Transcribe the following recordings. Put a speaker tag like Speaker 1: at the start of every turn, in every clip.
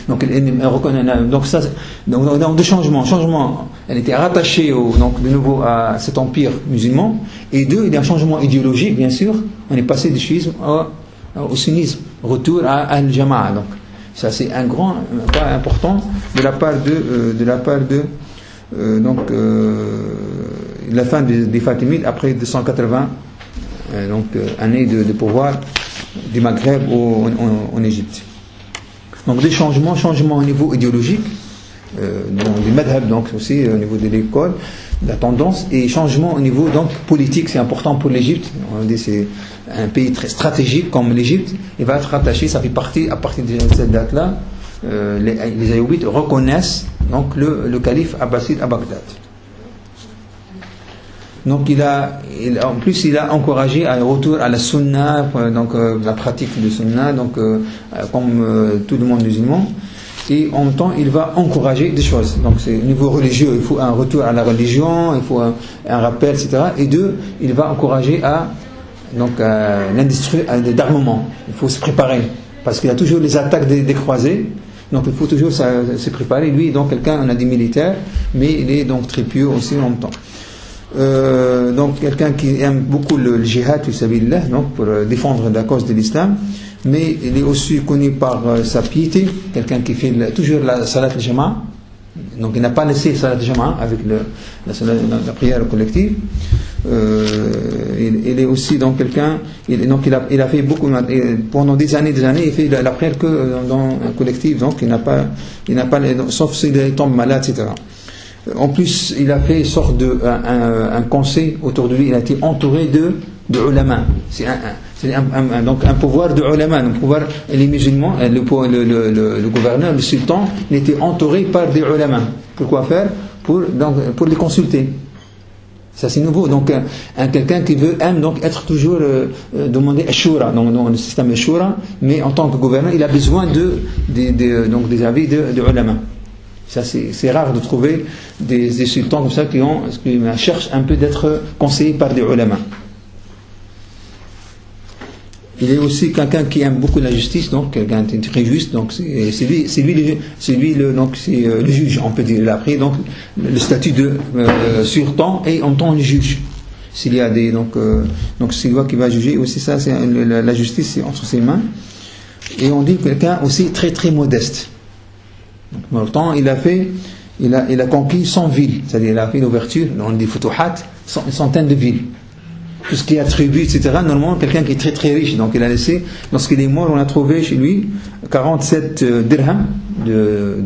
Speaker 1: Donc, donc ça, donc de changement. Elle était rattachée donc de nouveau à cet empire musulman. Et deux, il y a un changement idéologique, bien sûr. On est passé du chiisme au sunnisme, retour à Al-Jama'a. Donc, ça c'est un grand pas important de la part de la fin des Fatimides après 280 années de pouvoir du Maghreb en Égypte. Donc des changements au niveau idéologique, du madhab, donc aussi au niveau de l'école, de la tendance, et changements au niveau donc politique. C'est important pour l'Égypte. On dit c'est un pays très stratégique comme l'Égypte. Il va être rattaché, ça fait partie à partir de cette date-là. Les Ayyoubides reconnaissent donc le calife abbasside à Bagdad. Donc en plus il a encouragé un retour à la sunna, donc la pratique de sunna, donc comme tout le monde musulman. Et en même temps il va encourager des choses. Donc c'est au niveau religieux, il faut un retour à la religion, il faut un rappel, etc. Et deux, il va encourager l'industrie d'armement. Il faut se préparer parce qu'il y a toujours les attaques des croisés. Donc il faut toujours se préparer. Lui, donc quelqu'un, on a des militaires, mais il est donc très pieux aussi en même temps. Donc quelqu'un qui aime beaucoup le djihad fi sabilillah, donc pour défendre la cause de l'islam, mais il est aussi connu par sa piété, quelqu'un qui fait toujours la salat al-jama'a, donc il n'a pas laissé salat al-jama'a avec la prière collective. Il est aussi donc quelqu'un, il a fait beaucoup, pendant des années, il fait la prière que dans collective, donc il n'a pas sauf s'il tombe malade, etc. En plus, il a fait sorte un conseil autour de lui. Il a été entouré de ulama. C'est donc un pouvoir de ulama. Un pouvoir, les musulmans, le gouverneur, le sultan, il était entouré par des ulama. Pourquoi faire? Pour les consulter. Ça c'est nouveau. Donc quelqu'un qui aime donc être toujours demander ashura, dans le système ashura, mais en tant que gouverneur, il a besoin donc des avis de ulama. Ça c'est rare de trouver des sultans comme ça qui cherchent un peu d'être conseillés par des ulama. Il est aussi quelqu'un qui aime beaucoup la justice, donc quelqu'un de très juste, donc c'est lui le juge, on peut dire. Il a pris donc le statut de sultan et en tant que juge. S'il y a donc c'est lui qui va juger aussi, ça c'est la justice, c'est entre ses mains. Et on dit quelqu'un aussi très très modeste. En même temps, il a conquis 100 villes, c'est-à-dire il a fait l'ouverture, on dit futuhat, une centaine de villes. Tout ce qui est attribut, etc. Normalement, quelqu'un qui est très très riche, donc il a laissé, lorsqu'il est mort, on a trouvé chez lui 47 dirhams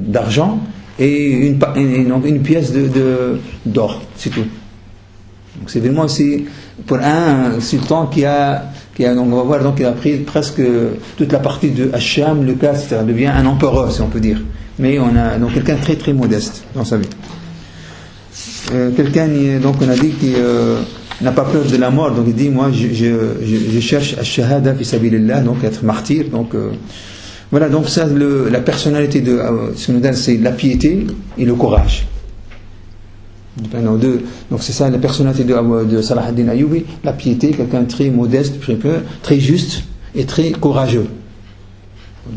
Speaker 1: d'argent et une pièce d'or, c'est tout. Donc c'est vraiment aussi pour un sultan qui a donc on va voir, donc il a pris presque toute la partie de Hacham, le cas, etc. Il devient un empereur, si on peut dire. Mais on a donc quelqu'un très très modeste dans sa vie. Quelqu'un, donc on a dit qui n'a pas peur de la mort, donc il dit moi je cherche ash-shahada fi sabilillah, donc être martyr. Donc voilà, donc ça la personnalité de Sunodal, c'est la piété et le courage. Donc c'est ça la personnalité de Salah ad-Din Ayyoubi, la piété, quelqu'un très modeste, très juste et très courageux.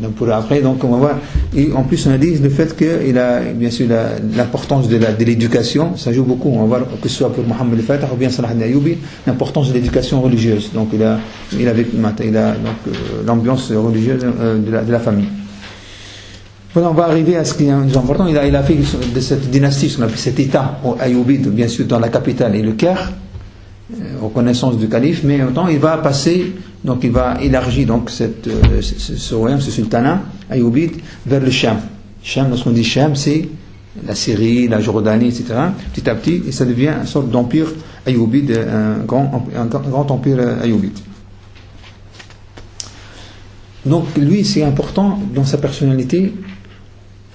Speaker 1: Donc pour après, donc on va voir. Et en plus on a dit le fait qu'il a bien sûr l'importance de l'éducation, ça joue beaucoup. On va voir que ce soit pour Mohammed al-Fatah ou bien Salah ad-Din Ayyoubi, l'importance de l'éducation religieuse. Donc il a donc l'ambiance religieuse de la famille. Voilà, on va arriver à ce qui est important. Il a fait de cette dynastie, ce qu'on appelle cet état Ayyoubi, bien sûr dans la capitale et le Caire, reconnaissance du calife, mais en même temps il va passer, donc il va élargir donc ce royaume, ce sultanat Ayyoubi vers le Cham. Cham, lorsqu'on dit Cham, c'est la Syrie, la Jordanie, etc. Petit à petit, et ça devient une sorte d'empire Ayyoubi, un grand empire Ayyoubi. Donc lui, c'est important dans sa personnalité.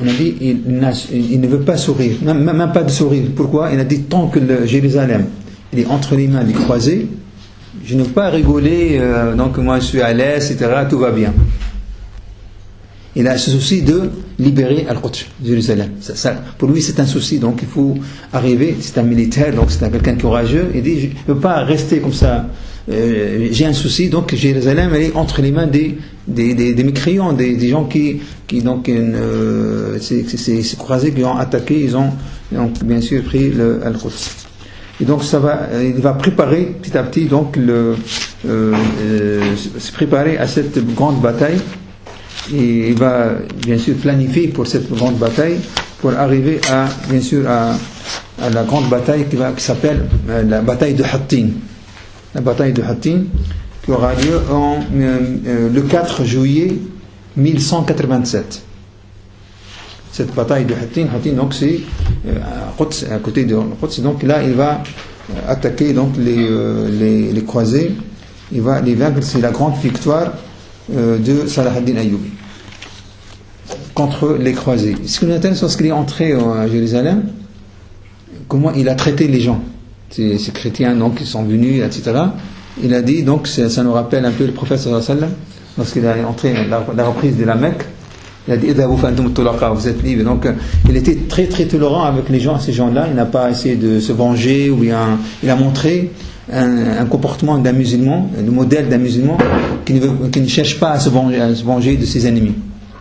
Speaker 1: On a dit il ne veut pas sourire, même pas de sourire. Pourquoi? Il a dit tant que Jérusalem il est entre les mains des croisés, je ne veux pas rigoler, donc moi je suis à l'aise, etc., tout va bien. Il a ce souci de libérer Al-Quds, Jérusalem. Pour lui c'est un souci, donc il faut arriver, c'est un militaire, donc c'est quelqu'un qui est courageux, il dit je ne veux pas rester comme ça
Speaker 2: j'ai un souci, donc Jérusalem elle est entre les mains des mécréants, des gens qui donc ces croisés qui ont attaqué, ils ont donc bien sûr pris Al-Quds. Et donc il va préparer petit à petit donc se préparer à cette grande bataille, et il va bien sûr planifier pour cette grande bataille pour arriver bien sûr à la grande bataille qui s'appelle la bataille de Hattin. La bataille de Hattin qui aura lieu le 4 juillet 1187. Cette bataille de Hattin donc c'est à côté de Quds. Donc là il va attaquer donc les croisés, il va les vaincre. C'est la grande victoire de Salah ad-Din Ayyubi contre les croisés. Ce qui nous intéresse, lorsqu'il est entré à Jérusalem, comment il a traité les gens, ces chrétiens donc qui sont venus, etc. Il a dit, donc ça nous rappelle un peu le prophète sallallahu alayhi wa sallam lorsqu'il est entré la reprise de la Mecque. Il a dit vous êtes libres. Donc il était très très tolérant avec les gens, ces gens-là. Il n'a pas essayé de se venger, ou il a montré un comportement d'un musulman, le modèle d'un musulman qui ne cherche pas à se venger de ses ennemis.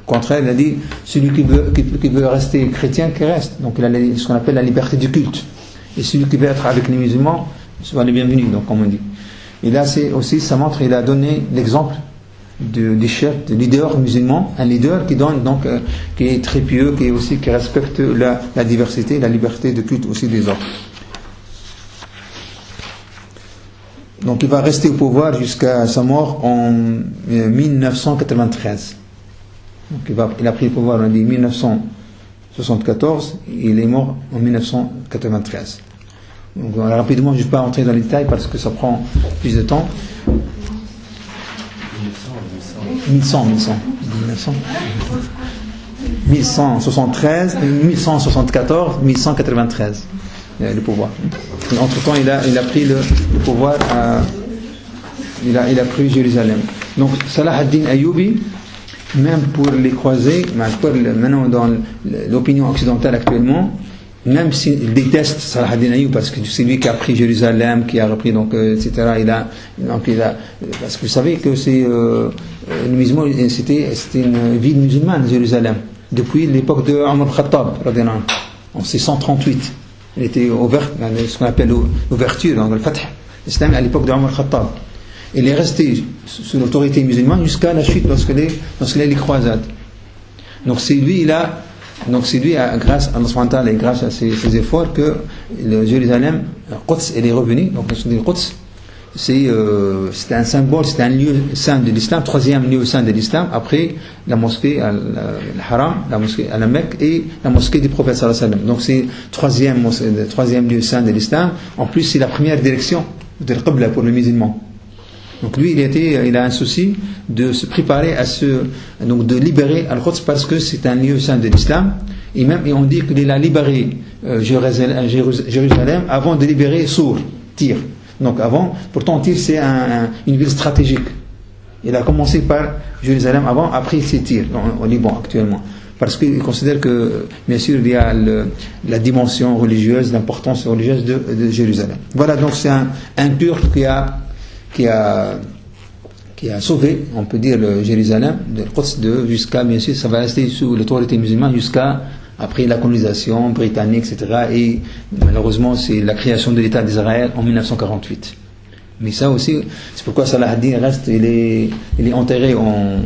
Speaker 2: Au contraire, il a dit celui qui veut rester chrétien, qui reste. Donc il a ce qu'on appelle la liberté du culte. Et celui qui veut être avec les musulmans, soit les bienvenus, donc comme on dit. Et là c'est aussi, ça montre, il a donné l'exemple des chefs, de leaders musulmans, un leader qui donne donc qui est très pieux, qui respecte la diversité, la liberté de culte aussi des autres. Donc il va rester au pouvoir jusqu'à sa mort en 1993. Donc il a pris le pouvoir en 1974, et il est mort en 1993. Donc rapidement, je ne vais pas entrer dans les détails parce que ça prend plus de temps. 1173, 1174, 1193, le pouvoir. Entre-temps, il a pris le pouvoir, il a pris Jérusalem. Donc, Salah ad-Din Ayyubi, même pour les croisés, maintenant dans l'opinion occidentale actuellement, même s'il déteste Salah ad-Din Ayyub parce que c'est lui qui a pris Jérusalem, qui a repris donc etc. Parce que vous savez que c'est le musulman, c'était une ville musulmane, Jérusalem, depuis l'époque de Omar Khattab en 638. Elle était ouverte, ce qu'on appelle l'ouverture, donc le Fath, l'islam à l'époque de Omar Khattab. Elle est restée sous l'autorité musulmane jusqu'à la chute lorsqu'il y a les croisades. Donc c'est lui, grâce à Allah et grâce à ses efforts, que Jérusalem, Quds, elle est revenue. Donc le Quds, c'est un symbole, c'est un lieu saint de l'islam, troisième lieu saint de l'islam, après la mosquée al-Haram, la mosquée à la Mecque et la mosquée du prophète sallallahu alayhi wa sallam. Donc c'est le troisième lieu saint de l'islam. En plus, c'est la première direction de l'Qibla pour le musulman. Donc lui, il a un souci de se préparer donc de libérer Al-Quds parce que c'est un lieu saint de l'islam. Et on dit qu'il a libéré Jérusalem avant de libérer Tyr. Donc pourtant Tyr c'est une ville stratégique. Il a commencé par Jérusalem avant, après c'est Tyr, au Liban actuellement. Parce qu'il considère que, bien sûr, il y a la dimension religieuse, l'importance religieuse de Jérusalem. Voilà, donc c'est un Turc qui a sauvé, on peut dire, le Jérusalem, le Quds, jusqu'à, bien sûr, ça va rester sous l'autorité musulmane jusqu'à après la colonisation britannique, etc. Et malheureusement, c'est la création de l'État d'Israël en 1948. Mais ça aussi, c'est pourquoi Salah ad-Din reste, il est enterré en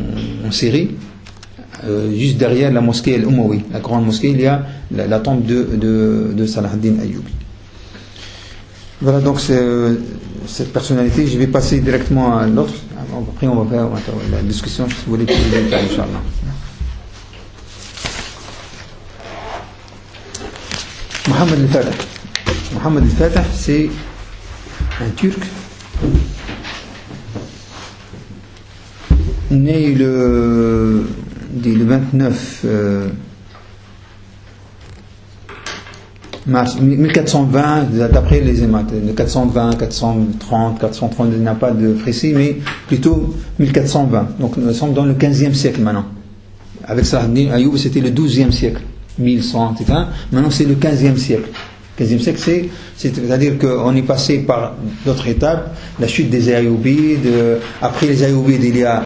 Speaker 2: Syrie, juste derrière la mosquée Al-Umawi, la grande mosquée, il y a la tombe de Salah ad-Din Ayyubi. Voilà donc cette personnalité. Je vais passer directement à l'autre. Après on va faire la discussion si vous voulez plus de détails, Inch'Allah. Mohamed al-Fatah, c'est un Turc né le 29 mars 1420, d'après les émates, de 420, 430, 430, il n'y a pas de précis, mais plutôt 1420. Donc nous sommes dans le 15e siècle maintenant. Avec Salah ad-Din Ayyub, c'était le 12e siècle, 1100, etc. Maintenant c'est le 15e siècle.
Speaker 1: 15e siècle, c'est-à-dire qu'on est passé par d'autres étapes, la chute des Ayyoubides, après les Ayyoubides, il y a